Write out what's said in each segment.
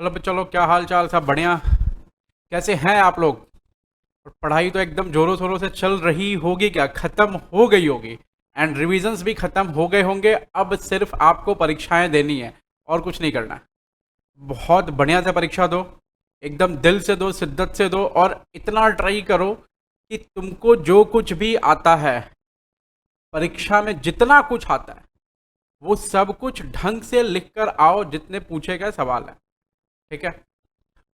चलो चलो, क्या हाल चाल, सब बढ़िया? कैसे हैं आप लोग? और पढ़ाई तो एकदम जोरों शोरों से चल रही होगी, क्या ख़त्म हो गई होगी? एंड रिविजन्स भी ख़त्म हो गए होंगे। अब सिर्फ आपको परीक्षाएं देनी है और कुछ नहीं करना है। बहुत बढ़िया से परीक्षा दो, एकदम दिल से दो, शिद्दत से दो, और इतना ट्राई करो कि तुमको जो कुछ भी आता है, परीक्षा में जितना कुछ आता है, वो सब कुछ ढंग से लिख कर आओ, जितने पूछे गए सवाल है। ठीक है?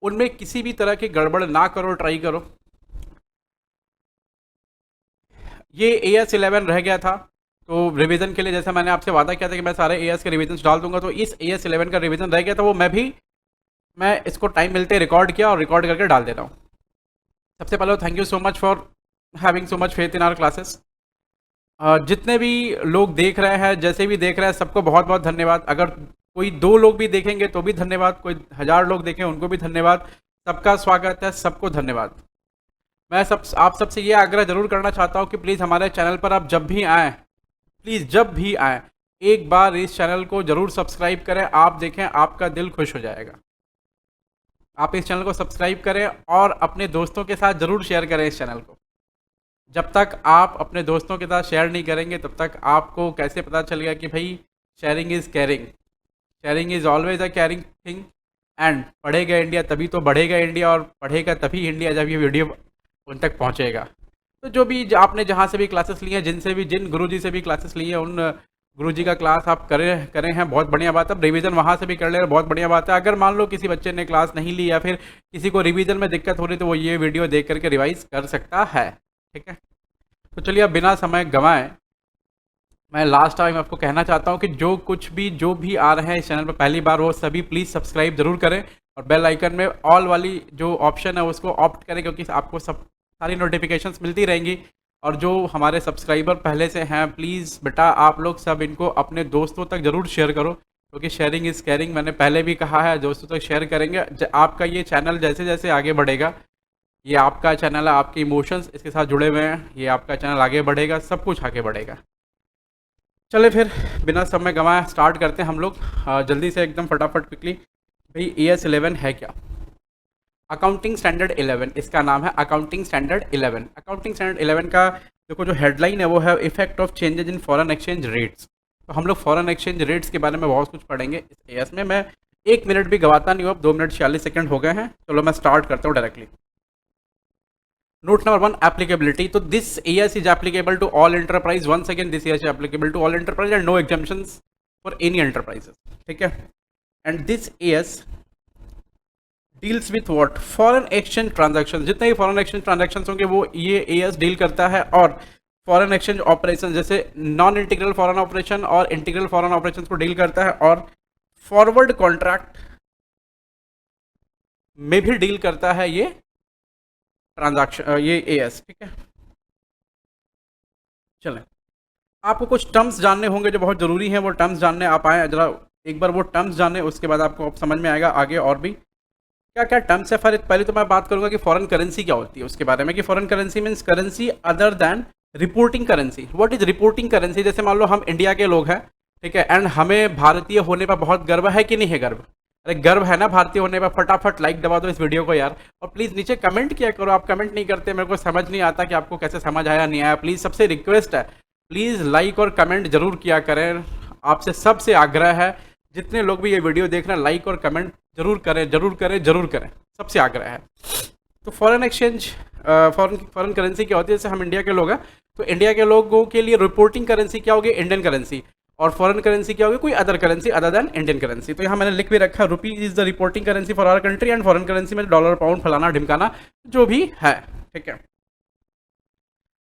उनमें किसी भी तरह की गड़बड़ ना करो, ट्राई करो। ये AS11 रह गया था, तो रिवीजन के लिए जैसा मैंने आपसे वादा किया था कि मैं सारे AS के रिवीजन डाल दूंगा, तो इस AS11 का रिवीजन रह गया था, वो मैं इसको टाइम मिलते रिकॉर्ड किया और रिकॉर्ड करके डाल दे रहा हूँ। सबसे पहले thank you so much for having so much faith in our classes. जितने भी लोग देख रहे हैं, जैसे भी देख रहे हैं, सबको बहुत बहुत धन्यवाद। अगर कोई 2 लोग भी देखेंगे तो भी धन्यवाद, कोई 1000 लोग देखें उनको भी धन्यवाद। सबका स्वागत है, सबको धन्यवाद। मैं आप सबसे ये आग्रह जरूर करना चाहता हूँ कि प्लीज़ हमारे चैनल पर आप जब भी आएँ, प्लीज़ जब भी आएँ, एक बार इस चैनल को ज़रूर सब्सक्राइब करें। आप देखें, आपका दिल खुश हो जाएगा। आप इस चैनल को सब्सक्राइब करें और अपने दोस्तों के साथ ज़रूर शेयर करें इस चैनल को। जब तक आप अपने दोस्तों के साथ शेयर नहीं करेंगे, तब तक आपको कैसे पता चलेगा कि भाई sharing is caring, sharing is always a caring thing. And पढ़ेगा इंडिया तभी तो बढ़ेगा इंडिया, और पढ़ेगा तभी इंडिया जब ये वीडियो उन तक पहुंचेगा। तो जो भी आपने जहाँ से भी क्लासेस ली हैं, जिन गुरुजी से भी क्लासेस ली हैं, उन गुरुजी का क्लास आप करें करें हैं, बहुत बढ़िया बात है। अब रिवीजन वहाँ से भी कर ले, बहुत बढ़िया बात है। अगर मान लो किसी बच्चे ने क्लास नहीं ली या फिर किसी को रिवीजन में दिक्कत हो रही, तो वो ये वीडियो देख करके रिवाइज कर सकता है। ठीक है? तो चलिए, अब बिना समय गंवाए मैं लास्ट टाइम आपको कहना चाहता हूँ कि जो भी आ रहे हैं इस चैनल पर पहली बार, वो सभी प्लीज़ सब्सक्राइब जरूर करें और बेल आइकन में ऑल वाली जो ऑप्शन है उसको ऑप्ट करें, क्योंकि आपको सब सारी नोटिफिकेशंस मिलती रहेंगी। और जो हमारे सब्सक्राइबर पहले से हैं, प्लीज़ बेटा आप लोग सब इनको अपने दोस्तों तक ज़रूर शेयर करो, क्योंकि शेयरिंग इज़ केयरिंग मैंने पहले भी कहा है। दोस्तों तक शेयर करेंगे, आपका ये चैनल जैसे जैसे आगे बढ़ेगा, ये आपका चैनल है, आपके इमोशंस इसके साथ जुड़े हुए हैं, ये आपका चैनल आगे बढ़ेगा, सब कुछ आगे बढ़ेगा। चले फिर, बिना समय गंवाए स्टार्ट करते हैं हम लोग जल्दी से, एकदम फटाफट क्विकली। भाई AS11 है क्या? अकाउंटिंग स्टैंडर्ड 11 इसका नाम है, अकाउंटिंग स्टैंडर्ड 11। अकाउंटिंग स्टैंडर्ड 11 का देखो जो हेडलाइन है वो है effect of changes in foreign exchange rates. तो हम लोग फॉरेन एक्सचेंज रेट्स के बारे में बहुत कुछ पढ़ेंगे इस AS में। मैं 1 मिनट भी गवाता नहीं हूँ, अब 2 मिनट 46 सेकंड हो गए हैं। चलो मैं स्टार्ट करता हूँ directly. Note number 1, applicability. So this AS is applicable to all enterprise. Once again, this AS is applicable to all enterprise and no exemptions for any enterprises. ठीक है? And this AS deals with what? Foreign exchange transactions. जितने भी foreign exchange transactions होंगे वो ये AS deal करता है। और foreign exchange operations जैसे नॉन इंटीग्रल फॉरेन ऑपरेशन और इंटीग्रल फॉरेन ऑपरेशन को डील करता है, और फॉरवर्ड कॉन्ट्रैक्ट में भी डील करता है ये ट्रांजैक्शन, ये AS। ठीक है? चलें, आपको कुछ टर्म्स जानने होंगे जो बहुत ज़रूरी हैं। वो टर्म्स जानने आप आए जरा, एक बार वो टर्म्स जाने, उसके बाद आपको समझ में आएगा आगे और भी क्या क्या टर्म्स है। फिर पहले तो मैं बात करूंगा कि फॉरेन करेंसी क्या होती है, उसके बारे में, कि foreign currency means currency other then reporting currency. What is reporting currency? जैसे मान लो हम इंडिया के लोग हैं, ठीक है, एंड हमें भारतीय होने पर बहुत गर्व है कि नहीं है गर्व? अरे गर्व है ना भारतीय होने पर। फटाफट लाइक दबा दो इस वीडियो को यार, और प्लीज़ नीचे कमेंट किया करो। आप कमेंट नहीं करते, मेरे को समझ नहीं आता कि आपको कैसे समझ आया नहीं आया। प्लीज़ सबसे रिक्वेस्ट है, प्लीज़ लाइक और कमेंट जरूर किया करें। आपसे सबसे आग्रह है, जितने लोग भी ये वीडियो देख रहे हैं, लाइक और कमेंट जरूर करें, जरूर करें, जरूर करें, सबसे आग्रह है। तो फॉरेन एक्सचेंज, फॉरेन करेंसी क्या होती है? जैसे हम इंडिया के लोग हैं, तो इंडिया के लोगों के लिए रिपोर्टिंग करेंसी क्या होगी? Indian currency. और फॉरेन करेंसी क्या होगी? कोई other currency other than Indian currency. तो यहाँ मैंने लिख भी रखा, rupee is the reporting currency for our country, and foreign currency में डॉलर, पाउंड, फलाना ढिमकाना जो भी है। ठीक है?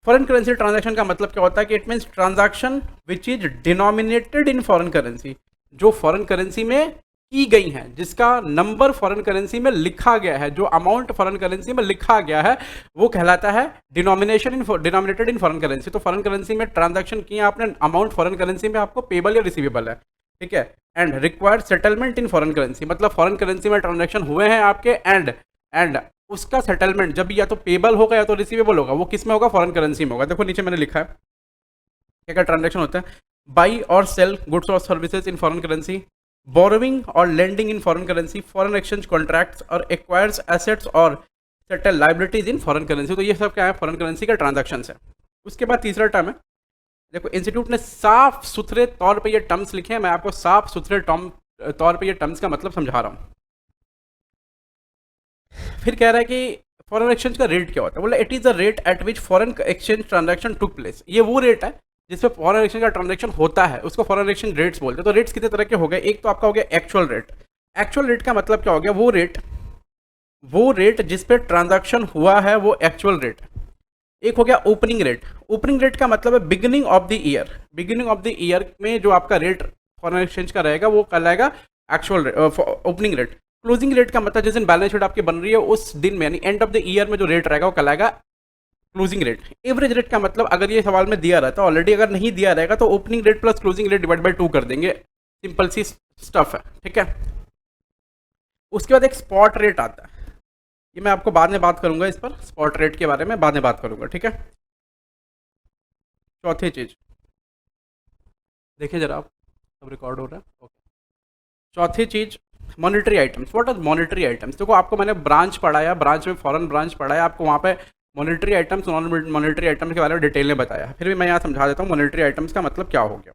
फॉरेन करेंसी ट्रांजैक्शन का मतलब क्या होता है? कि it means transaction which is denominated in foreign currency, जो फॉरेन करेंसी में की गई हैं, जिसका नंबर फॉरेन करेंसी में लिखा गया है, जो अमाउंट फॉरेन करेंसी में लिखा गया है, वो कहलाता है डिनोमिनेटेड इन फॉरेन करेंसी। तो फॉरेन करेंसी में ट्रांजैक्शन किया आपने, अमाउंट फॉरेन करेंसी में आपको पेबल या रिसीवेबल है। ठीक है? And required settlement in foreign currency, मतलब फॉरेन करेंसी में ट्रांजैक्शन हुए हैं आपके, एंड उसका सेटलमेंट जब या तो पेबल होगा या तो रिसीवेबल होगा, वो किस में होगा? फॉरेन करेंसी में होगा। देखो नीचे मैंने लिखा है क्या क्या ट्रांजैक्शन होता है। बाई और सेल गुड्स और services in foreign currency, borrowing और lending in foreign currency, foreign exchange contracts और एक्वायर्स एसेट्स और settle liabilities in foreign currency. तो ये सब क्या है, फॉरेन करेंसी का ट्रांजैक्शन है। उसके बाद तीसरा टर्म है, देखो इंस्टीट्यूट ने साफ सुथरे तौर पे ये टर्म्स लिखे हैं, मैं आपको साफ सुथरे तौर पे ये टर्म्स का मतलब समझा रहा हूँ। फिर कह रहा है कि फॉरेन एक्सचेंज का रेट क्या होता है, बोला it is the rate at which foreign exchange transaction took place. ये वो रेट है जिसपे फॉरेन एक्सचेंज का ट्रांजैक्शन होता है, उसको फॉरेन एक्सचेंज रेट्स बोलते हैं। तो रेट्स कितने तरह के हो गए, एक तो आपका हो गया एक्चुअल रेट। एक्चुअल रेट का मतलब क्या हो गया, वो रेट जिस पे ट्रांजैक्शन हुआ है वो एक्चुअल रेट। एक हो गया ओपनिंग रेट। ओपनिंग रेट का मतलब है beginning of the year. Beginning of the year में जो आपका रेट फॉरेन एक्सचेंज का रहेगा वो कहलाएगा actual opening rate. Closing rate का मतलब जिस दिन बैलेंस शीट आपकी बन रही है उस दिन में यानी एंड ऑफ द ईयर में जो रेट रहेगा वो कहलाएगा क्लोजिंग रेट। एवरेज रेट का मतलब अगर ये सवाल में दिया रहता है ऑलरेडी, अगर नहीं दिया रहेगा तो opening rate plus closing rate divide by 2 कर देंगे, सिंपल सी स्टफ है, ठीक है। उसके बाद एक स्पॉट रेट आता है, ये मैं आपको बाद में बात करूंगा, इस पर स्पॉट रेट के बारे में बाद में बात करूंगा, ठीक है। चौथी चीज देखिए जरा आप, सब रिकॉर्ड हो रहा है, ओके। चौथी चीज monetary items. What are monetary items, देखो आपको मैंने ब्रांच पढ़ाया, ब्रांच में फॉरेन ब्रांच पढ़ाया, आपको वहाँ पे monetary items non monetary items के बारे में डिटेल में बताया। फिर भी मैं यहाँ समझा देता हूँ मॉनेटरी आइटम्स का मतलब क्या हो गया।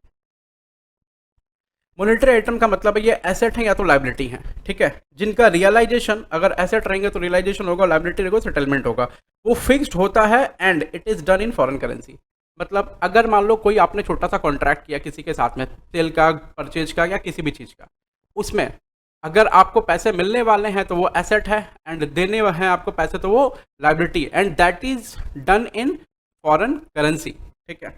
मॉनेटरी आइटम का मतलब है ये एसेट है या तो लाइबिलिटी है, ठीक है, जिनका रियलाइजेशन अगर एसेट रहेंगे तो रियलाइजेशन होगा, लाइबिलिटी रहेगा सेटलमेंट होगा, वो फिक्स्ड होता है and it is done in foreign currency. मतलब अगर मान लो कोई आपने छोटा सा कॉन्ट्रैक्ट किया किसी के साथ में, सेल का, परचेज का या किसी भी चीज़ का, उसमें अगर आपको पैसे मिलने वाले हैं तो वो एसेट है एंड देने हैं आपको पैसे तो वो liability, and that is done in foreign currency, ठीक है।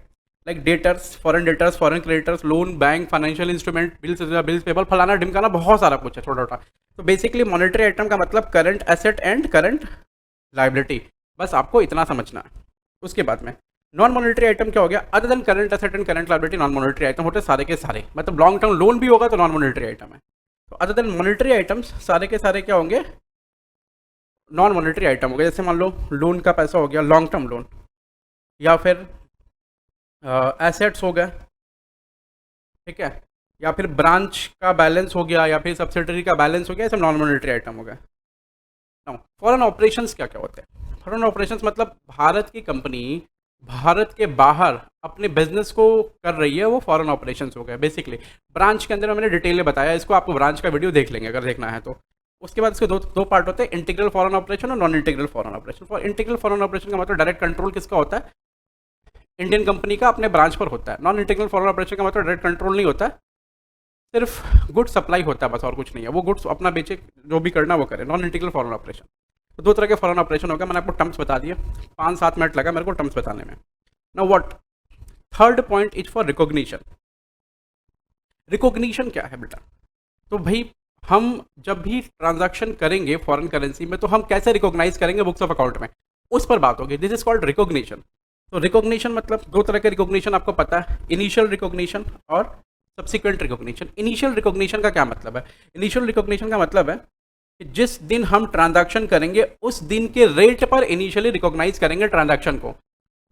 Like debtors, foreign creditors, loan, bank, financial instrument, bills payable, फलाना ढिमकाना, बहुत सारा कुछ है छोटा छोटा। तो बेसिकली मॉनेटरी आइटम का मतलब current asset and current liability, बस आपको इतना समझना है। उसके बाद में नॉन मॉनेटरी आइटम क्या हो गया, other than current asset and current liability non monetary item होते हैं सारे के सारे, मतलब लॉन्ग टर्म लोन भी होगा तो नॉन मॉनेटरी आइटम है। तो अदर देन मॉनेटरी आइटम्स सारे के सारे क्या होंगे, नॉन मॉनेटरी आइटम हो गए। जैसे मान लो लोन का पैसा हो गया, लॉन्ग टर्म लोन, या फिर एसेट्स हो गए, ठीक है, या फिर ब्रांच का बैलेंस हो गया, या फिर सब्सिडरी का बैलेंस हो गया, ये सब नॉन मॉनेटरी आइटम हो गए। फॉरेन ऑपरेशंस क्या क्या होते हैं, फॉरेन ऑपरेशंस मतलब भारत की कंपनी भारत के बाहर अपने बिजनेस को कर रही है, वो फॉरेन ऑपरेशंस हो गए। बेसिकली ब्रांच के अंदर मैंने डिटेल में बताया, इसको आपको ब्रांच का वीडियो देख लेंगे अगर देखना है तो। उसके बाद इसके दो पार्ट होते हैं, इंटीग्रल फॉरेन ऑपरेशन और non integral foreign operation. For integral foreign operation का मतलब डायरेक्ट कंट्रोल किसका होता है, इंडियन कंपनी का अपने ब्रांच पर होता है। नॉन इंटीग्रल फॉरेन ऑपरेशन का मतलब डायरेक्ट कंट्रोल नहीं होता है, सिर्फ गुड्स सप्लाई होता है बस, और कुछ नहीं है, वो गुड्स अपना बेचे, जो भी करना वो करे। नॉन इंटीग्रल फॉरेन ऑपरेशन, तो दो तरह के फॉरेन ऑपरेशन होगा, मैंने आपको टर्म्स बता दिए, 5-7 मिनट लगा मेरे को टर्म्स बताने में। Now what third point is for recognition. Recognition क्या है बेटा, तो भाई हम जब भी ट्रांजैक्शन करेंगे फॉरेन करेंसी में तो हम कैसे रिकॉग्नाइज करेंगे बुक्स ऑफ अकाउंट में, उस पर बात होगी। This is called recognition. तो रिकॉग्निशन मतलब दो तरह के रिकॉग्निशन आपको पता है, इनिशियल रिकॉग्निशन और सब्सिक्वेंट रिकॉग्निशन। इनिशियल रिकॉग्निशन का क्या मतलब है, इनिशियल रिकॉग्निशन का मतलब है कि जिस दिन हम ट्रांजैक्शन करेंगे उस दिन के रेट पर इनिशियली रिकॉग्नाइज करेंगे ट्रांजैक्शन को,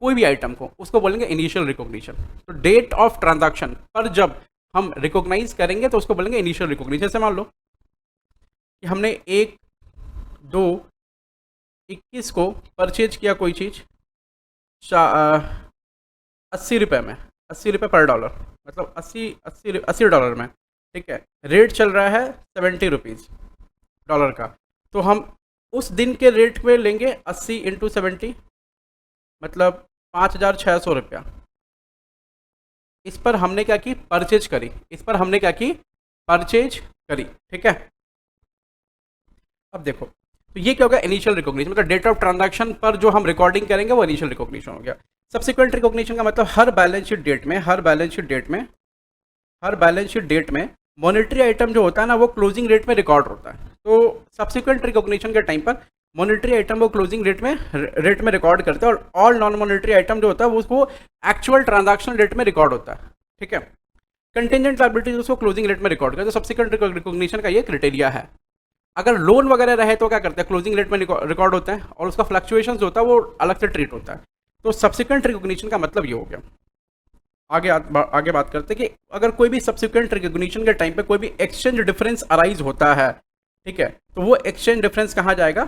कोई भी आइटम को, उसको बोलेंगे इनिशियल रिकॉग्निशन। तो डेट ऑफ ट्रांजैक्शन पर जब हम रिकॉग्नाइज करेंगे तो उसको बोलेंगे इनिशियल रिकॉग्निशन। जैसे मान लो कि हमने 1/2/21 को परचेज किया कोई चीज़ 80 रुपये में, 80 रुपये पर डॉलर, मतलब 80 डॉलर में, ठीक है। रेट चल रहा है 70 रुपीज़ डॉलर का, तो हम उस दिन के रेट में लेंगे 80 × 70, मतलब 5,600 रुपया। इस पर हमने क्या की, परचेज करी, इस पर हमने क्या की, परचेज करी, ठीक है। अब देखो तो ये क्या होगा, इनिशियल रिकॉग्निशन, मतलब डेट ऑफ ट्रांजैक्शन पर जो हम रिकॉर्डिंग करेंगे वो इनिशियल रिकॉग्निशन हो गया। सब्सिक्वेंट रिकॉग्निशन का मतलब हर बैलेंस शीट डेट में मॉनेटरी आइटम जो होता है ना वो क्लोजिंग रेट में रिकॉर्ड होता है। तो सब्सिक्वेंट रिकॉग्निशन के टाइम पर मॉनेटरी आइटम वो क्लोजिंग रेट में रिकॉर्ड करते हैं, और ऑल नॉन मॉनेटरी आइटम जो होता है वो उसको एक्चुअल ट्रांजैक्शन रेट में रिकॉर्ड होता है, ठीक है। कंटिजेंट लायबिलिटीज उसको क्लोजिंग रेट में रिकॉर्ड करते हैं। तो सब्सिक्वेंट रिकॉग्निशन का ये क्राइटेरिया है। अगर लोन वगैरह रहे तो क्या करते हैं, क्लोजिंग रेट में रिकॉर्ड होता है और उसका फ्लक्चुएशन होता है वो अलग से ट्रीट होता है। तो सब्सिक्वेंट रिकॉग्निशन का मतलब ये हो गया। आगे बात करते हैं कि अगर कोई भी सब्सिक्वेंट रिकॉग्निशन के टाइम पे कोई भी एक्सचेंज डिफरेंस अराइज होता है, ठीक है, तो वो एक्सचेंज डिफरेंस कहाँ जाएगा?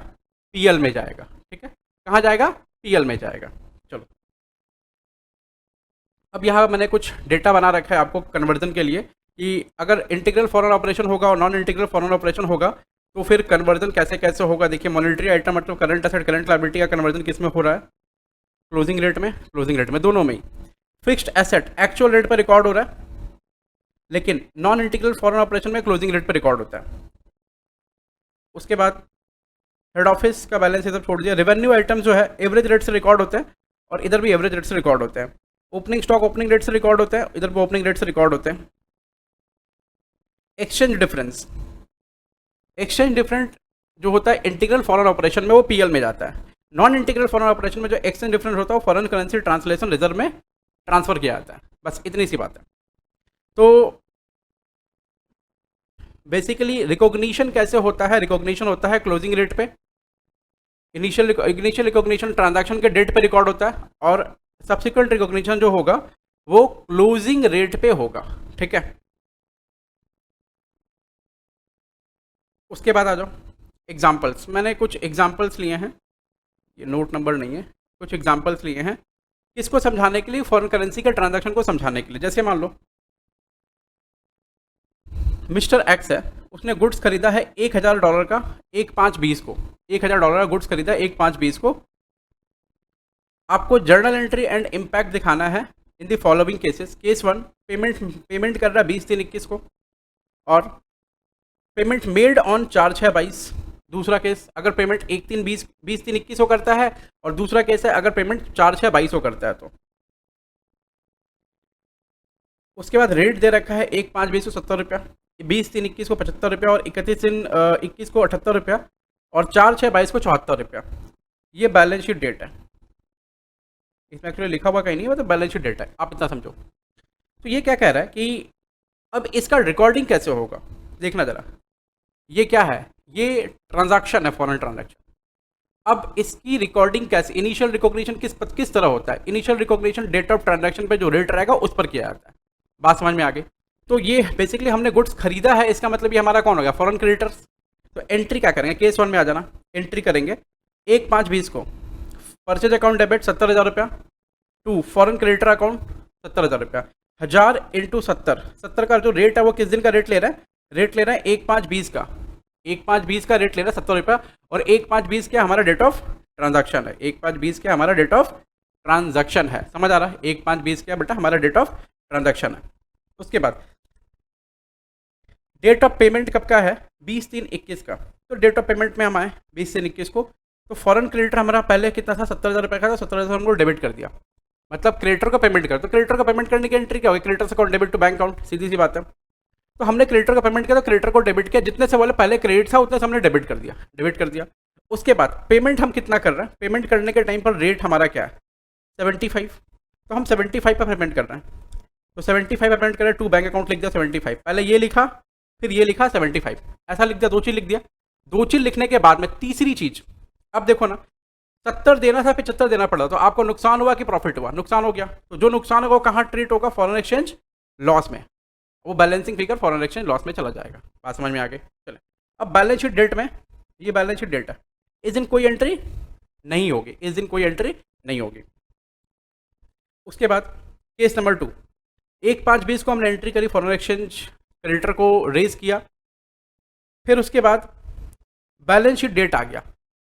पीएल में जाएगा। ठीक है, कहाँ जाएगा? पीएल में जाएगा। चलो, अब यहाँ मैंने कुछ डेटा बना रखा है आपको कन्वर्जन के लिए कि अगर इंटीग्रल फॉरेन ऑपरेशन होगा और नॉन इंटीग्रल फॉरेन ऑपरेशन होगा तो फिर कन्वर्जन कैसे कैसे होगा। देखिए, मॉनेटरी आइटम मतलब करंट एसेट करंट लायबिलिटी का कन्वर्जन किस में हो रहा है? क्लोजिंग रेट में, दोनों में ही। फिक्स्ड एसेट एक्चुअल रेट पर रिकॉर्ड हो रहा है, लेकिन नॉन इंटीग्रल फॉरेन ऑपरेशन में क्लोजिंग रेट पर रिकॉर्ड होता है। उसके बाद हेड ऑफिस का बैलेंस ये सब छोड़ दिया। रेवेन्यू आइटम जो है एवरेज रेट से रिकॉर्ड होते हैं और इधर भी एवरेज रेट से रिकॉर्ड होते हैं। ओपनिंग स्टॉक ओपनिंग रेट से रिकॉर्ड होते हैं, इधर भी ओपनिंग रेट से रिकॉर्ड होते हैं। एक्सचेंज डिफरेंट जो होता है इंटीग्रल फॉरेन ऑपरेशन में वो पीएल में जाता है। नॉन इंटीग्रल फॉरेन ऑपरेशन में जो एक्सचेंज डिफरेंस होता है वो फॉरेन करेंसी ट्रांसलेशन रिजर्व में ट्रांसफर किया जाता है। बस इतनी सी बात है। तो बेसिकली रिकॉग्निशन कैसे होता है? रिकॉग्निशन होता है क्लोजिंग रेट पे। इनिशियल रिकॉग्निशन ट्रांजैक्शन के डेट पे रिकॉर्ड होता है और सब्सिक्वेंट रिकॉग्निशन जो होगा वो क्लोजिंग रेट पे होगा। ठीक है, उसके बाद आ जाओ एग्जाम्पल्स। मैंने कुछ एग्जाम्पल्स लिए हैं, ये नोट नंबर नहीं है, कुछ एग्जाम्पल्स लिए हैं किसको समझाने के लिए? फॉरेन करेंसी के ट्रांजैक्शन को समझाने के लिए। जैसे मान लो मिस्टर एक्स है, उसने गुड्स खरीदा है $1000 का 1/5/20 को। $1000 का गुड्स खरीदा 1/5/20 को। आपको जर्नल एंट्री एंड इम्पैक्ट दिखाना है in the following cases. Case 1, payment कर रहा है 20/3/21 को और पेमेंट मेड ऑन 4/6/22। दूसरा केस, अगर पेमेंट 20/3/21 को करता है और दूसरा केस है अगर पेमेंट 4/6/22 को करता है तो। उसके बाद रेट दे रखा है 1/5/20 को 70 रुपया, 20/3/21 को 75 रुपया और 31/3/21 को 78 रुपया और 4/6/22 को 74 रुपया। ये बैलेंस शीट डेट है। इसमें एक्चुअली लिखा हुआ कहीं नहीं है, मतलब बैलेंस शीट डेट है, आप इतना समझो। तो ये क्या कह रहा है कि अब इसका रिकॉर्डिंग कैसे होगा? देखना जरा, ये क्या है? ये ट्रांजैक्शन है, फॉरेन ट्रांजैक्शन। अब इसकी रिकॉर्डिंग कैसे? इनिशियल रिकॉग्निशन किस तरह होता है? Initial recognition date of transaction पे जो रेट रहेगा उस पर किया जाता है। बात समझ में आ गई? तो ये बेसिकली हमने गुड्स खरीदा है, इसका मतलब ये हमारा कौन हो गया? Foreign creditors. तो एंट्री क्या करेंगे? केस 1 में आ जाना, एंट्री करेंगे 1/5/20 को परचेज अकाउंट डेबिट 70,000 रुपया टू फॉरेन क्रेडिटर अकाउंट 70,000 रुपया। 1000 × 70 का जो रेट है वो किस दिन का रेट ले रहा है? रेट ले रहा है 1/5/20 का। 1/5/20 का रेट ले रहा है 70 रुपया और 1/5/20 क्या हमारा डेट ऑफ ट्रांजैक्शन है? 1/5/20 क्या हमारा डेट ऑफ ट्रांजैक्शन है? समझ आ रहा है? 1/5/20 क्या बेटा हमारा डेट ऑफ ट्रांजैक्शन है। उसके बाद डेट ऑफ पेमेंट कब का है? 20/3/21 का। तो डेट ऑफ पेमेंट में हम आए 20/3/21 को। तो फॉरेन क्रेडिटर हमारा पहले कितना था? 70,000 रुपये का था। 70,000 हमको डेबिट कर दिया, मतलब क्रेडिटर को पेमेंट कर। तो क्रेडिटर को पेमेंट करने की एंट्री क्या होगी? Creditor account debit to bank account, सीधी सी बात है। तो हमने क्रेडिटर का पेमेंट किया तो क्रेडिटर को डेबिट किया, जितने से बोले पहले क्रेडिट था उतने से हमने डेबिट कर दिया। उसके बाद पेमेंट हम कितना कर रहे हैं? पेमेंट करने के टाइम पर रेट हमारा क्या है? 75। तो हम 75 पर पेमेंट कर रहे हैं। तो 75 पर पेमेंट कर रहे हैं, टू बैंक अकाउंट लिख दिया 75। पहले ये लिखा फिर ये लिखा 75, ऐसा लिख दिया, 2 चीज़ लिख दिया। 2 चीज़ लिखने के बाद में तीसरी चीज़, अब देखो ना 70 देना था 75 देना पड़ा, तो आपको नुकसान हुआ कि प्रॉफिट हुआ? नुकसान हो गया। तो जो नुकसान होगा वो कहाँ ट्रीट होगा? फॉरेन एक्सचेंज लॉस में। वो balancing figure foreign exchange loss में चला जाएगा। बात समझ में आ गई? चले, अब बैलेंस शीट डेट में, ये बैलेंस शीट डेट है, इस दिन कोई एंट्री नहीं होगी, इस दिन कोई एंट्री नहीं होगी। उसके बाद केस नंबर 2, 1/5/20 को हमने एंट्री करी, फॉरेन एक्सचेंज क्रेडिटर को रेज किया। फिर उसके बाद बैलेंस शीट डेट आ गया।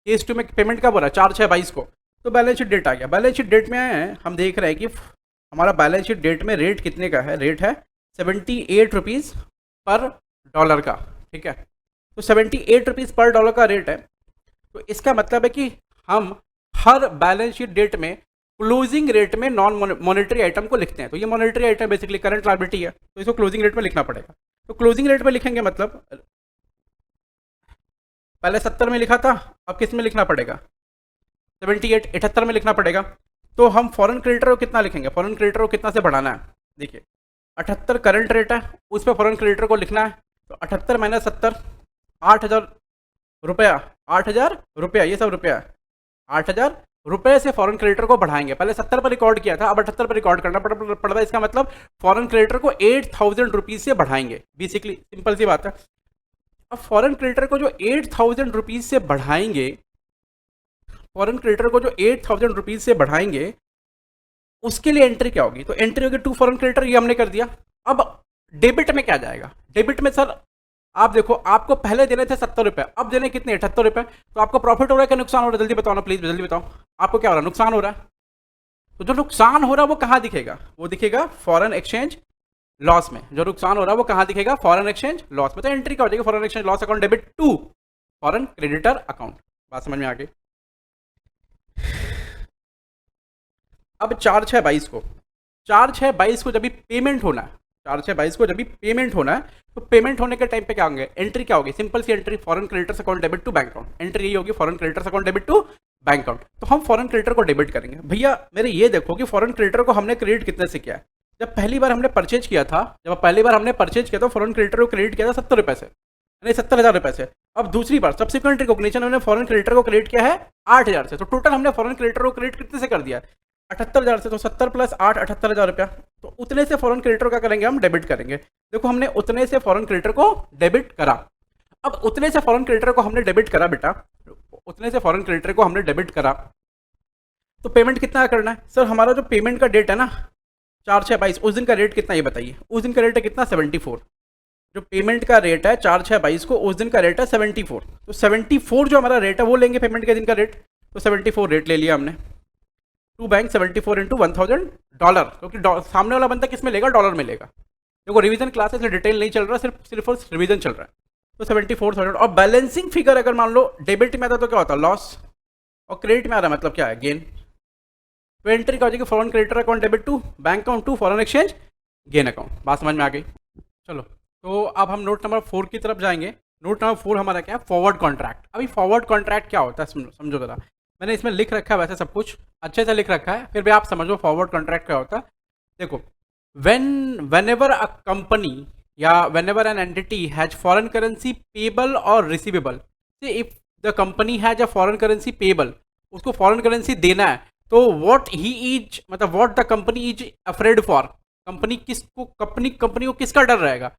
केस 2 में पेमेंट कब हो रहा है? 4/6/22 को। तो बैलेंस शीट डेट आ गया। बैलेंस शीट डेट में हम देख रहे हैं कि हमारा बैलेंस शीट डेट में रेट कितने का है? रेट है 78 रुपीज़ पर डॉलर का। ठीक है, तो 78 रुपीज़ पर डॉलर का रेट है। तो इसका मतलब है कि हम हर बैलेंस शीट डेट में क्लोजिंग रेट में नॉन मॉनेटरी आइटम को लिखते हैं। तो ये monetary item basically current liability है, तो इसको क्लोजिंग रेट में लिखना पड़ेगा। तो क्लोजिंग रेट में लिखेंगे मतलब पहले 70 में लिखा था, अब किस में लिखना पड़ेगा? 78 में लिखना पड़ेगा। तो हम फॉरेन क्रेडिटर को कितना लिखेंगे? फॉरेन क्रेडिटर को कितना से बढ़ाना है? देखिए 78 करंट रेट है, उस पर फॉरेन क्रेडिटर को लिखना है। तो 78 - 70 8,000 रुपया, 8,000 रुपया, ये सब रुपया है, 8,000 रुपए से फॉरेन क्रेडिटर को बढ़ाएंगे। पहले 70 पर रिकॉर्ड किया था, अब 78 पर रिकॉर्ड करना पड़ रहा है। इसका मतलब फॉरेन क्रेडिटर को 8000 रुपीज से बढ़ाएंगे। बेसिकली सिंपल सी बात है। अब फॉरेन क्रेडिटर को जो 8000 रुपीज से बढ़ाएंगे, फॉरेन क्रेडिटर को जो 8000 रुपीज से बढ़ाएंगे, उसके लिए एंट्री क्या होगी? तो एंट्री होगी टू फॉरेन क्रेडिटर, ये हमने कर दिया। अब डेबिट में क्या जाएगा? डेबिट में सर आप देखो, आपको पहले देने थे 70 रुपए, अब देने कितने? 78 रुपए। तो आपको प्रॉफिट हो रहा है कि नुकसान हो रहा है? जल्दी बताओ ना प्लीज, जल्दी बताओ। आपको क्या हो रहा है? नुकसान हो रहा है। तो जो नुकसान हो रहा है वो कहां दिखेगा? वो दिखेगा फॉरेन एक्सचेंज लॉस में। जो नुकसान हो रहा है वो कहां दिखेगा? फॉरेन एक्सचेंज लॉस में। तो एंट्री क्या हो जाएगी? Foreign exchange loss account debit to foreign creditor account. बात समझ में आ गई? अब 4/6/22 को, 4/6/22 को जब भी पेमेंट होना है, 4/6/22 को जब भी पेमेंट होना है, तो पेमेंट होने के टाइम पे क्या होंगे? एंट्री क्या होगी? सिंपल सी entry, foreign creditors account debit to bank account. Entry यही होगी, foreign creditors account debit to bank account. तो हम फॉरेन क्रेडिटर को डेबिट करेंगे। भैया मेरे ये देखो कि फॉरेन क्रेडिटर को हमने क्रेडिट कितने से किया है? जब पहली बार हमने परचेज किया था, फॉरेन क्रेडिटर को क्रेडिट किया था 70 रुपए से, नहीं 70,000 रुपए से। अब दूसरी बार सब्सिक्वेंट रिकॉग्निशन हमने फॉरेन क्रेडिटर को क्रेडिट किया है 8000 से। तो टोटल हमने फॉरेन क्रेडिटर को क्रेडिट कितने से कर दिया? 78,000 से। तो 70 + 8 78,000 रुपया। तो उतने से फॉरेन क्रेडिटर क्या करेंगे? हम डेबिट करेंगे। देखो हमने उतने से फॉरेन क्रेडिटर को डेबिट करा। अब उतने से फॉरेन क्रेडिटर को हमने डेबिट करा बेटा, उतने से फॉरेन क्रेडिटर को हमने डेबिट करा, तो पेमेंट कितना करना है? सर हमारा जो पेमेंट का डेट है ना 4/6/22, उस दिन का रेट कितना ये बताइए? उस दिन का रेट है कितना? 74। जो पेमेंट का रेट है 4/6/22 को, उस दिन का रेट है 74। तो 74 जो हमारा रेट है वो लेंगे पेमेंट के दिन का रेट। तो 74 रेट ले लिया हमने टू बैंक 74 × $1000, क्योंकि सामने वाला बंदा किस में लेगा? डॉलर में लेगा। देखो रिवीजन क्लास है, डिटेल नहीं चल रहा, सिर्फ और रिवीजन चल रहा है। तो 74,000। और बैलेंसिंग फिगर अगर मान लो डेबिट में आता तो क्या होता? लॉस, और क्रेडिट में आ रहा है मतलब क्या है? गेन। तो एंट्री क्या हो जाएगी? Foreign creditor account debit to bank account to foreign exchange gain account. बात समझ में आ गई? चलो तो अब हम नोट नंबर 4 की तरफ जाएंगे। नोट नंबर 4 हमारा क्या है? Forward contract. अभी फॉरवर्ड कॉन्ट्रैक्ट क्या होता है समझो जरा। मैंने इसमें लिख रखा है, वैसे सब कुछ अच्छे से लिख रखा है, फिर भी आप समझो फॉरवर्ड कॉन्ट्रैक्ट क्या होता है। देखो whenever a company या whenever an entity has foreign currency payable or receivable, say if the company has a foreign currency payable, उसको फॉरेन करेंसी देना है, तो what he is मतलब what the company is afraid for, company को किसका डर रहेगा?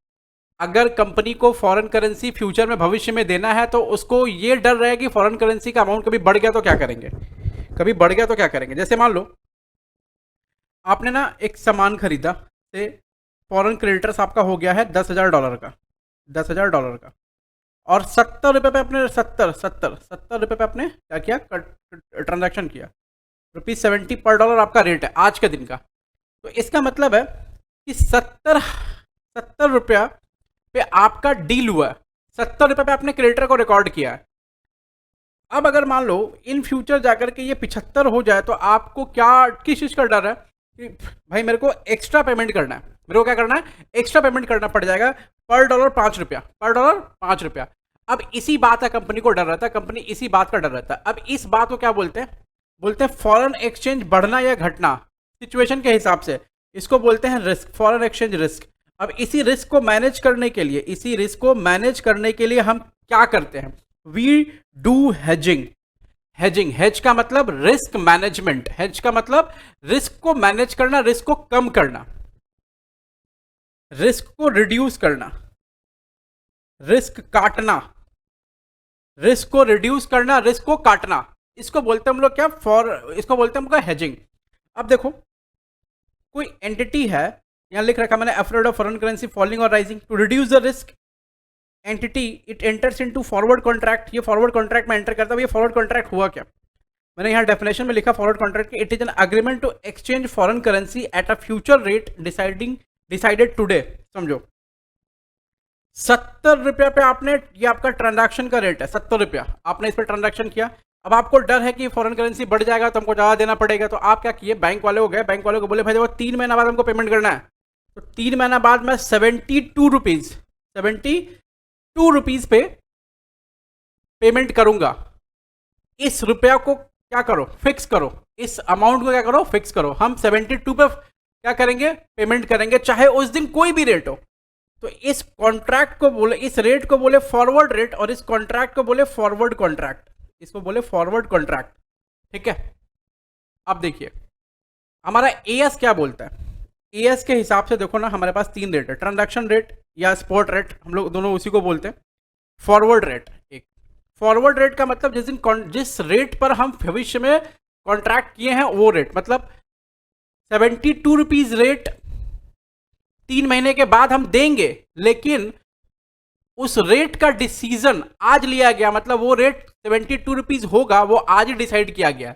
अगर कंपनी को फॉरेन करेंसी फ्यूचर में भविष्य में देना है, तो उसको ये डर रहेगा कि फॉरेन करेंसी का अमाउंट कभी बढ़ गया तो क्या करेंगे? कभी बढ़ गया तो क्या करेंगे? जैसे मान लो आपने ना एक सामान खरीदा, से फॉरेन क्रेडिटर्स आपका हो गया है $10,000 का, $10,000 का, और 70 रुपये पे आपने 70 रुपये पे आपने क्या किया? ट्रांजैक्शन किया। ₹70 पर डॉलर आपका रेट है आज के दिन का। तो इसका मतलब है कि 70 रुपया पे आपका डील हुआ है, 70 रुपये पे आपने क्रेडिटर को रिकॉर्ड किया है। अब अगर मान लो इन फ्यूचर जाकर के ये 75 हो जाए, तो आपको क्या, किस चीज़ का डर है? कि भाई मेरे को एक्स्ट्रा पेमेंट करना है, मेरे को क्या करना है? एक्स्ट्रा पेमेंट करना पड़ जाएगा, पर डॉलर 5 रुपया, पर डॉलर 5 रुपया। अब इसी बात का कंपनी को डर रहता है, कंपनी इसी बात का डर रहता है। अब इस बात को क्या बोलते हैं? बोलते हैं फॉरेन एक्सचेंज बढ़ना या घटना सिचुएशन के हिसाब से, इसको बोलते हैं रिस्क, फॉरेन एक्सचेंज रिस्क। अब इसी रिस्क को मैनेज करने के लिए हम क्या करते हैं? We do hedging. हेज का मतलब रिस्क मैनेजमेंट, हेज का मतलब रिस्क को मैनेज करना, रिस्क को कम करना, रिस्क को रिड्यूस करना, रिस्क काटना, रिस्क को रिड्यूस करना, रिस्क को काटना। इसको बोलते हैं हम लोग क्या? इसको बोलते हैं हम लोग हेजिंग। अब देखो कोई एंटिटी है, यहां लिख रखा मैंने, afraid of foreign currency falling और rising, to reduce the risk entity it enters into forward contract. ये फॉरवर्ड कॉन्ट्रैक्ट में एंटर करता है। ये फॉरवर्ड कॉन्ट्रैक्ट हुआ क्या? मैंने यहाँ डेफिनेशन में लिखा फॉरवर्ड कॉन्ट्रैक्ट की, it is an agreement to exchange foreign currency at a future rate decided today. समझो 70 रुपया पे आपने, ये आपका ट्रांजैक्शन का रेट है 70 रुपया, आपने इस पर ट्रांजैक्शन किया। अब आपको डर है कि फॉरेन करेंसी बढ़ जाएगा तो हमको ज़्यादा देना पड़ेगा, तो आप क्या किए? बैंक वाले को गए, बैंक वाले को बोले भाई देखो 3 महीना बाद हमको पेमेंट करना है, तो 3 महीना बाद मैं 72 रुपीज़ पे पेमेंट करूंगा। इस रुपया को क्या करो? फिक्स करो। इस अमाउंट को क्या करो? फिक्स करो। हम 72 पे क्या करेंगे? पेमेंट करेंगे, चाहे उस दिन कोई भी रेट हो। तो इस कॉन्ट्रैक्ट को बोले, इस रेट को बोले फॉरवर्ड रेट, और इस कॉन्ट्रैक्ट को बोले फॉरवर्ड कॉन्ट्रैक्ट, इसको बोले फॉरवर्ड कॉन्ट्रैक्ट। ठीक है, अब देखिए हमारा एएस क्या बोलता है। एएस के हिसाब से देखो ना, हमारे पास तीन रेट है, ट्रांजैक्शन रेट या स्पॉट रेट, हम लोग दोनों उसी को बोलते हैं। फॉरवर्ड रेट, एक फॉरवर्ड रेट का मतलब जिस रेट पर हम भविष्य में कॉन्ट्रैक्ट किए हैं वो रेट, मतलब 72 रुपीज रेट 3 महीने के बाद हम देंगे, लेकिन उस रेट का डिसीजन आज लिया गया, मतलब वो रेट 72 रुपीज होगा, वो आज ही डिसाइड किया गया।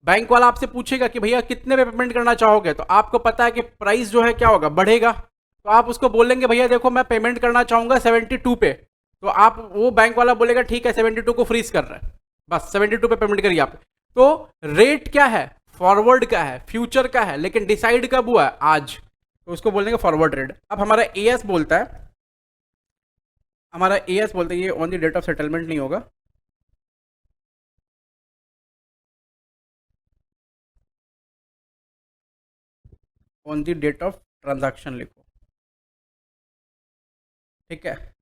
बैंक वाला आपसे पूछेगा कि भैया कितने पे पेमेंट करना चाहोगे, तो आपको पता है कि प्राइस जो है क्या होगा, बढ़ेगा, तो आप उसको बोलेंगे भैया देखो मैं पेमेंट करना चाहूंगा 72 पे, तो आप वो बैंक वाला बोलेगा ठीक है 72 को फ्रीज कर रहा है, बस 72 पे पेमेंट करिए आप। तो रेट क्या है, फॉरवर्ड का है, फ्यूचर का है, लेकिन डिसाइड कब हुआ है, आज, तो उसको बोलेंगे फॉरवर्ड रेट। अब हमारा एएस बोलता है, ये on the date of settlement नहीं होगा, on the date of transaction लिखो, ठीक है।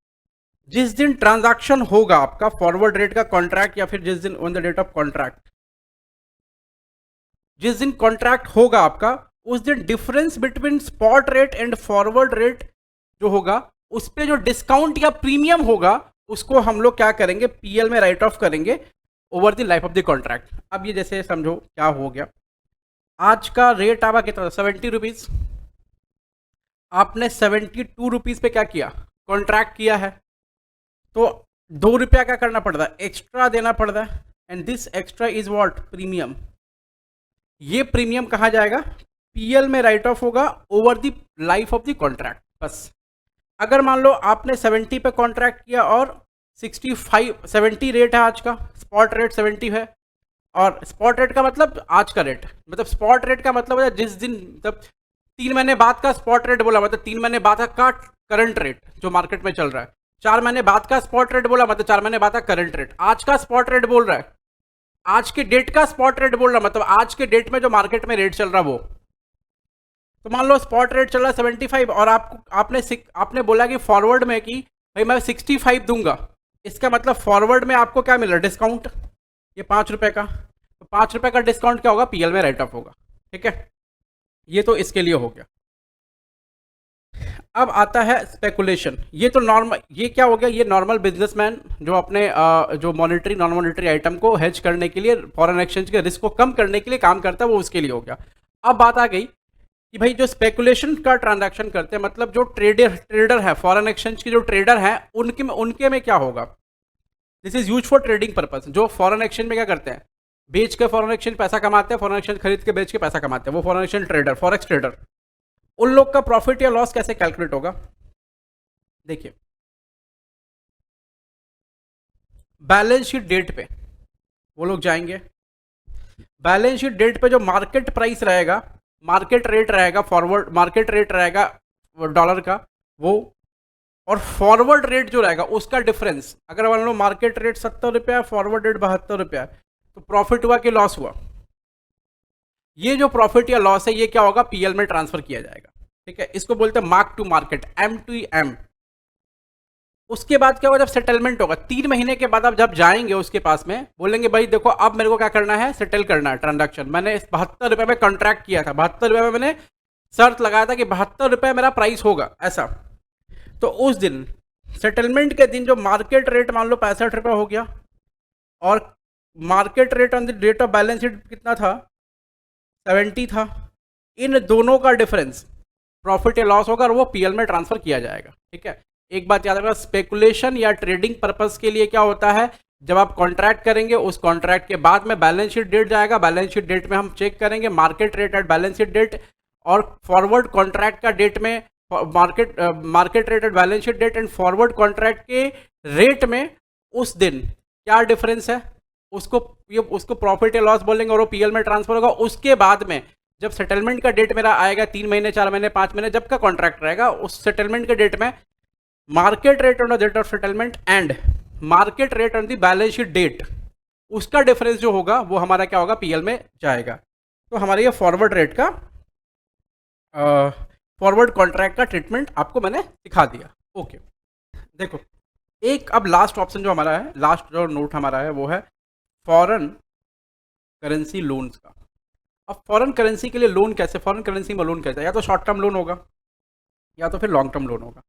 जिस दिन ट्रांजैक्शन होगा आपका फॉरवर्ड रेट का कॉन्ट्रैक्ट, या फिर जिस दिन on the date of contract, जिस दिन कॉन्ट्रैक्ट होगा आपका, उस दिन difference between spot rate and forward rate जो होगा, उस पर जो डिस्काउंट या प्रीमियम होगा, उसको हम लोग क्या करेंगे, पीएल में राइट ऑफ करेंगे over the life of the contract. अब ये जैसे समझो क्या हो गया, आज का रेट आपका कितना, 70 रुपीज, आपने 72 रुपीज पे क्या किया, कॉन्ट्रैक्ट किया है, तो 2 रुपया क्या करना पड़ता है, एक्स्ट्रा देना पड़ता है, and this extra is what, premium. ये प्रीमियम कहाँ जाएगा, पीएल में राइट ऑफ होगा over the life of the contract, बस। अगर मान लो आपने 70 पे कॉन्ट्रैक्ट किया और 70 रेट है आज का, स्पॉट रेट 70 है, और स्पॉट रेट का मतलब आज का रेट, मतलब स्पॉट रेट का मतलब है जिस दिन, मतलब 3 महीने बाद का स्पॉट रेट बोला, मतलब 3 महीने बाद का करंट रेट जो मार्केट में चल रहा है। 4 महीने बाद का स्पॉट रेट बोला, मतलब 4 महीने बाद का करंट रेट। आज का स्पॉट रेट बोल रहा है, आज के डेट का स्पॉट रेट बोल रहा है, मतलब आज के डेट में जो मार्केट में रेट चल रहा है वो। तो मान लो स्पॉट रेट चल रहा है 75, और आपने बोला कि फॉरवर्ड में कि भाई मैं 65 दूंगा, इसका मतलब फॉरवर्ड में आपको क्या मिल रहा है, डिस्काउंट, ये 5 रुपए का, तो 5 रुपए का डिस्काउंट क्या होगा, पीएल में राइट ऑफ होगा, ठीक है। ये तो इसके लिए हो गया। अब आता है स्पेकुलेशन, ये तो नॉर्मल, ये क्या हो गया, ये नॉर्मल बिजनेसमैन जो अपने जो मॉनेटरी नॉन मॉनेटरी आइटम को हेज करने के लिए, फॉरेन एक्सचेंज के रिस्क को कम करने के लिए काम करता है, वो उसके लिए हो गया। अब बात आ गई कि भाई जो स्पेकुलेशन का ट्रांजैक्शन करते हैं, मतलब जो ट्रेडर है, फॉरेन एक्सचेंज के जो ट्रेडर हैं, उनके में क्या होगा, this is use for trading purpose. जो फॉरेन एक्सचेंज में क्या करते हैं, बेच के फॉरेन एक्सचेंज पैसा कमाते हैं, फॉरेन एक्सचेंज खरीद के बेच के पैसा कमाते हैं, वो foreign exchange trader, forex trader. उन लोग का प्रॉफिट या लॉस कैसे कैलकुलेट होगा, देखिए बैलेंस शीट डेट पे वो लोग जाएंगे, बैलेंस शीट डेट पे जो मार्केट प्राइस रहेगा, मार्केट रेट रहेगा, फॉरवर्ड मार्केट रेट रहेगा डॉलर का वो, और फॉरवर्ड रेट जो रहेगा उसका डिफरेंस, अगर मान लो मार्केट रेट 70 रुपया, फॉरवर्ड रेट 72 रुपया, तो प्रॉफिट हुआ कि लॉस हुआ, ये जो प्रॉफिट या लॉस है ये क्या होगा, पीएल में ट्रांसफर किया जाएगा, ठीक है। इसको बोलते हैं मार्क टू मार्केट, M2M। उसके बाद क्या होगा, जब सेटलमेंट होगा 3 महीने के बाद आप जब जाएंगे उसके पास में, बोलेंगे भाई देखो अब मेरे को क्या करना है, सेटल करना है ट्रांजैक्शन, मैंने 72 रुपये में कॉन्ट्रैक्ट किया था, 72 रुपये में मैंने शर्त लगाया था कि 72 रुपये मेरा प्राइस होगा ऐसा। तो उस दिन सेटलमेंट के दिन जो मार्केट रेट मान लो 65 रुपये हो गया, और market rate on the date of balance sheet कितना था, 70 था, इन दोनों का डिफरेंस प्रॉफिट या लॉस होगा और वो पीएल में ट्रांसफर किया जाएगा, ठीक है। एक बात याद रखना, स्पेकुलेशन या ट्रेडिंग पर्पस के लिए क्या होता है, जब आप कॉन्ट्रैक्ट करेंगे उस कॉन्ट्रैक्ट के बाद में बैलेंस शीट डेट जाएगा, बैलेंस शीट डेट में हम चेक करेंगे market rate at balance sheet date, और फॉरवर्ड कॉन्ट्रैक्ट का डेट में market rate at balance sheet date and forward contract के रेट में उस दिन क्या डिफरेंस है, उसको प्रॉफिट या लॉस बोलेंगे, और वो पीएल में ट्रांसफर होगा। उसके बाद में जब सेटलमेंट का डेट मेरा आएगा, 3 महीने 4 महीने 5 महीने जब का कॉन्ट्रैक्ट रहेगा, उस सेटलमेंट के डेट में market rate on the date of settlement and market rate on the balance sheet date, उसका डिफरेंस जो होगा वो हमारा क्या होगा, पीएल में जाएगा। तो हमारे ये फॉरवर्ड रेट का फॉरवर्ड कॉन्ट्रैक्ट का ट्रीटमेंट आपको मैंने दिखा दिया, ओके। देखो एक अब लास्ट ऑप्शन जो हमारा है, लास्ट जो नोट हमारा है वो है फॉरेन करेंसी लोन्स का। अब फॉरेन करेंसी के लिए लोन कैसे, फॉरेन करेंसी में लोन कैसे, या तो शॉर्ट टर्म लोन होगा या तो फिर लॉन्ग टर्म लोन होगा।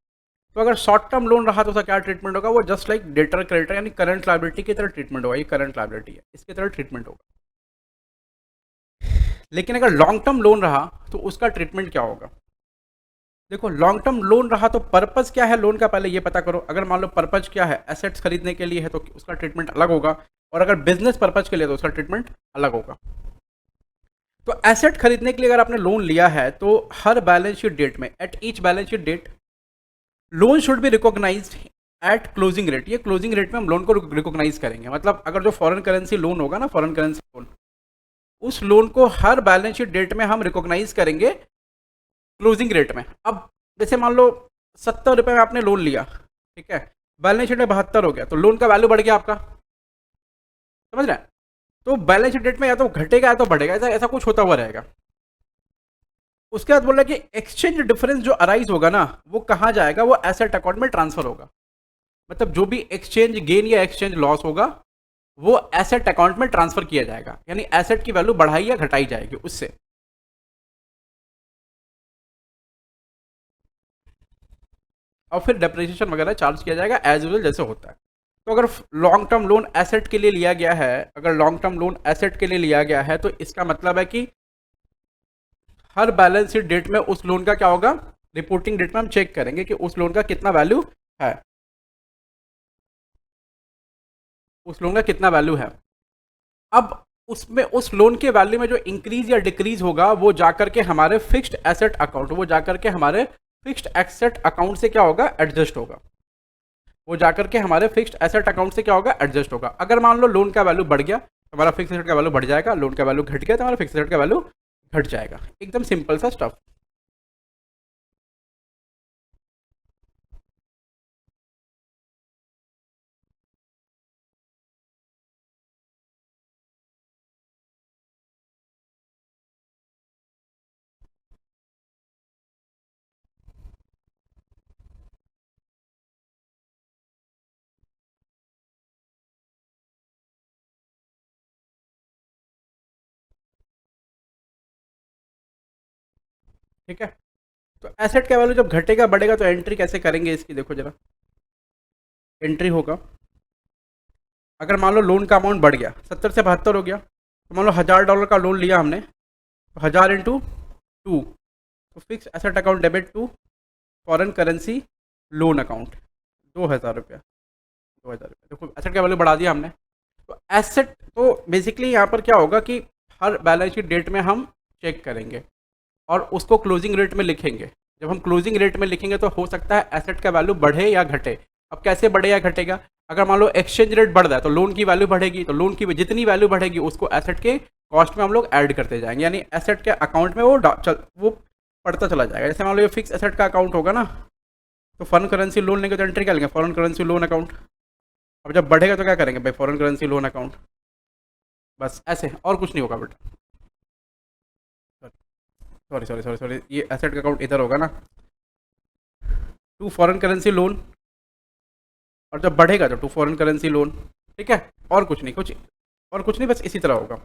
तो अगर शॉर्ट टर्म लोन रहा तो उसका क्या ट्रीटमेंट होगा, वो जस्ट लाइक डेटर क्रेडिटर यानी करंट लायबिलिटी की तरह ट्रीटमेंट होगा, ये करंट लायबिलिटी है इसकी तरह ट्रीटमेंट होगा। लेकिन अगर लॉन्ग टर्म लोन रहा तो उसका ट्रीटमेंट क्या होगा। देखो लॉन्ग टर्म लोन रहा तो पर्पस क्या है लोन का पहले ये पता करो। अगर मान लो पर्पस क्या है, एसेट्स खरीदने के लिए है तो उसका ट्रीटमेंट अलग होगा, और अगर बिजनेस पर्पज के लिए तो उसका ट्रीटमेंट अलग होगा। तो एसेट खरीदने के लिए अगर आपने लोन लिया है तो हर बैलेंस शीट डेट में, at each balance sheet date, loan should be recognised at closing rate. ये क्लोजिंग रेट में हम लोन को रिकॉग्नाइज करेंगे। मतलब अगर जो फॉरेन करेंसी लोन होगा ना, फॉरेन करेंसी लोन, उस लोन को हर बैलेंस शीट डेट में हम रिकॉग्नाइज करेंगे क्लोजिंग रेट में। अब जैसे मान लो 70 रुपये में आपने लोन लिया, ठीक है, बैलेंस शीट में 72 हो गया, तो लोन का वैल्यू बढ़ गया आपका, समझ रहे हैं। तो बैलेंस शीट डेट में या तो घटेगा या तो बढ़ेगा, ऐसा ऐसा कुछ होता हुआ रहेगा। उसके बाद बोल रहा है कि एक्सचेंज डिफरेंस जो अराइज होगा ना, वो कहाँ जाएगा, वो एसेट अकाउंट में ट्रांसफर होगा। मतलब जो भी एक्सचेंज गेन या एक्सचेंज लॉस होगा वो एसेट अकाउंट में ट्रांसफर किया जाएगा, यानी एसेट की वैल्यू बढ़ाई या घटाई जाएगी उससे। और फिर डेप्रिसिएशन वगैरह चार्ज किया जाएगा एज यूजुअल जैसे होता है। तो अगर लॉन्ग टर्म लोन एसेट के लिए लिया गया है, अगर लॉन्ग टर्म लोन एसेट के लिए लिया गया है तो इसका मतलब है कि हर बैलेंस शीट डेट में उस लोन का क्या होगा, रिपोर्टिंग डेट में हम चेक करेंगे कि उस लोन का कितना वैल्यू है, उस लोन का कितना वैल्यू है। अब उसमें उस लोन के वैल्यू में जो इंक्रीज या डिक्रीज होगा वो जाकर के हमारे फिक्स्ड एसेट अकाउंट, वो जाकर के हमारे फिक्स्ड एसेट अकाउंट से क्या होगा, एडजस्ट होगा। वो जाकर के हमारे फिक्स्ड एसेट अकाउंट से क्या होगा, एडजस्ट होगा। अगर मान लो लोन का वैल्यू बढ़ गया तो हमारा फिक्स एसेट का वैल्यू बढ़ जाएगा, लोन का वैल्यू घट गया तो हमारा फिक्स एसेट का वैल्यू घट जाएगा। एकदम सिंपल सा स्टफ। ठीक है, तो एसेट का वैल्यू जब घटेगा बढ़ेगा तो एंट्री कैसे करेंगे इसकी, देखो जरा। एंट्री होगा, अगर मान लो लोन का अमाउंट बढ़ गया, 70 से 72 हो गया, तो मान लो $1000 का लोन लिया हमने, तो 1000 इंटू 2, तो fix asset account debit to foreign currency loan account, 2000 रुपया, 2000 रुपया। देखो एसेट का वैल्यू बढ़ा दिया हमने। तो एसेट, तो बेसिकली यहाँ पर क्या होगा कि हर बैलेंस शीट डेट में हम चेक करेंगे और उसको क्लोजिंग रेट में लिखेंगे। जब हम क्लोजिंग रेट में लिखेंगे तो हो सकता है एसेट का वैल्यू बढ़े या घटे। अब कैसे बढ़े या घटेगा, अगर मान लो एक्सचेंज रेट बढ़ रहा है तो लोन की वैल्यू बढ़ेगी, तो लोन की जितनी वैल्यू बढ़ेगी उसको एसेट के कॉस्ट में हम लोग ऐड करते जाएंगे, यानी एसेट के अकाउंट में वो पढ़ता चला जाएगा। जैसे मान लो ये फिक्स एसेट का अकाउंट होगा ना, तो फॉरेन करेंसी लोन लेंगे तो एंट्री क्या लेंगे, फॉरेन करेंसी लोन अकाउंट। अब जब बढ़ेगा तो क्या करेंगे भाई, फॉरेन करेंसी लोन अकाउंट, बस ऐसे, और कुछ नहीं होगा बेटा। सॉरी सॉरी सॉरी सॉरी, ये एसेट का अकाउंट इधर होगा ना, टू फॉरेन करेंसी लोन, और जब बढ़ेगा तो टू फॉरेन करेंसी लोन। ठीक है, और कुछ नहीं, और कुछ नहीं, बस इसी तरह होगा।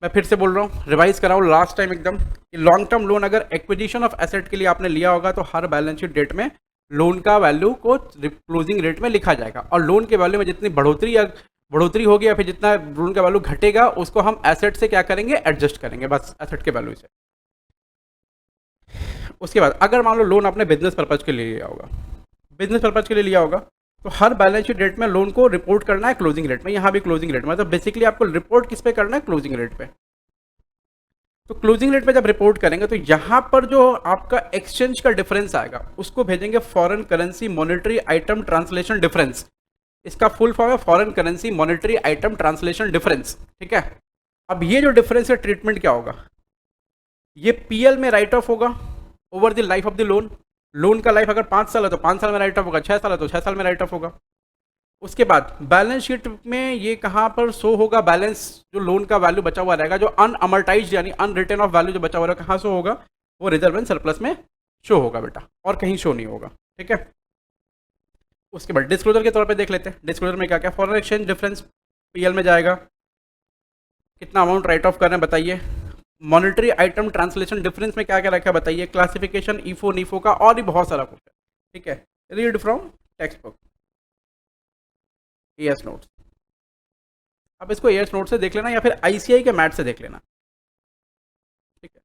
मैं फिर से बोल रहा हूँ, रिवाइज कराऊँ लास्ट टाइम एकदम, कि लॉन्ग टर्म लोन अगर एक्विजिशन ऑफ एसेट के लिए आपने लिया होगा तो हर बैलेंस शीट डेट में लोन का वैल्यू को क्लोजिंग रेट में लिखा जाएगा, और लोन के वैल्यू में जितनी बढ़ोतरी होगी या फिर जितना लोन का वैल्यू घटेगा उसको हम एसेट से क्या करेंगे, एडजस्ट करेंगे, बस एसेट के वैल्यू से। उसके बाद अगर मान लो लोन आपने बिजनेस पर्पज के लिए लिया होगा, बिजनेस पर्पज के लिए लिया होगा, तो हर बैलेंस शीट डेट में लोन को रिपोर्ट करना है क्लोजिंग रेट में, यहाँ भी क्लोजिंग रेट में। मतलब बेसिकली आपको रिपोर्ट किस पे करना है, क्लोजिंग रेट पे। तो क्लोजिंग रेट पे जब रिपोर्ट करेंगे तो यहाँ पर जो आपका एक्सचेंज का डिफरेंस आएगा उसको भेजेंगे foreign currency monetary item translation difference. इसका फुल फॉर्म है foreign currency monetary item translation difference. ठीक है, अब ये जो डिफरेंस है ट्रीटमेंट क्या होगा, ये पीएल में राइट ऑफ होगा over the life of the loan. Loan का लाइफ अगर 5 साल है तो 5 साल में राइट ऑफ होगा, 6 साल है तो 6 साल में राइट ऑफ होगा। उसके बाद बैलेंस शीट में ये कहाँ पर शो होगा, बैलेंस जो लोन का वैल्यू बचा हुआ रहेगा, जो अनअमर्टाइज्ड यानी अनरिटर्न ऑफ वैल्यू जो बचा हुआ रहेगा, कहाँ शो होगा, वो रिजर्व एंड सरप्लस में शो होगा बेटा, और कहीं शो नहीं होगा। ठीक है, उसके बाद डिस्क्लोजर के तौर पे देख लेते हैं। डिस्क्लोजर में क्या क्या, फॉरेन एक्सचेंज डिफरेंस पीएल में जाएगा, कितना अमाउंट राइट ऑफ कर रहे हैं बताइए, मॉनिटरी आइटम ट्रांसलेशन डिफरेंस में क्या क्या रखा है बताइए, क्लासिफिकेशन, ईफो नीफो का, और भी बहुत सारा कुछ है, ठीक है। Read from text book, as notes. अब इसको एएस नोट से देख लेना या फिर आईसीआई के मैथ से देख लेना, ठीक है।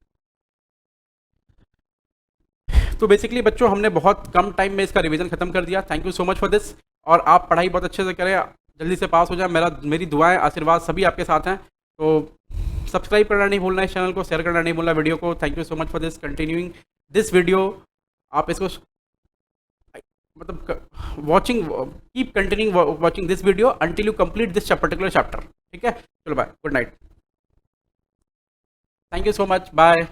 तो बेसिकली बच्चों हमने बहुत कम टाइम में इसका रिवीजन खत्म कर दिया। Thank you so much for this. और आप पढ़ाई बहुत अच्छे से करें, जल्दी से पास हो जाए, मेरी दुआएं आशीर्वाद सभी आपके साथ हैं। तो सब्सक्राइब करना नहीं भूलना, इस चैनल को शेयर करना नहीं भूलना वीडियो को। Thank you so much for this continuing this video. आप इसको मतलब watching, keep continuing watching this video until you complete this particular chapter, ठीक है। चलो bye, good night, thank you so much, bye.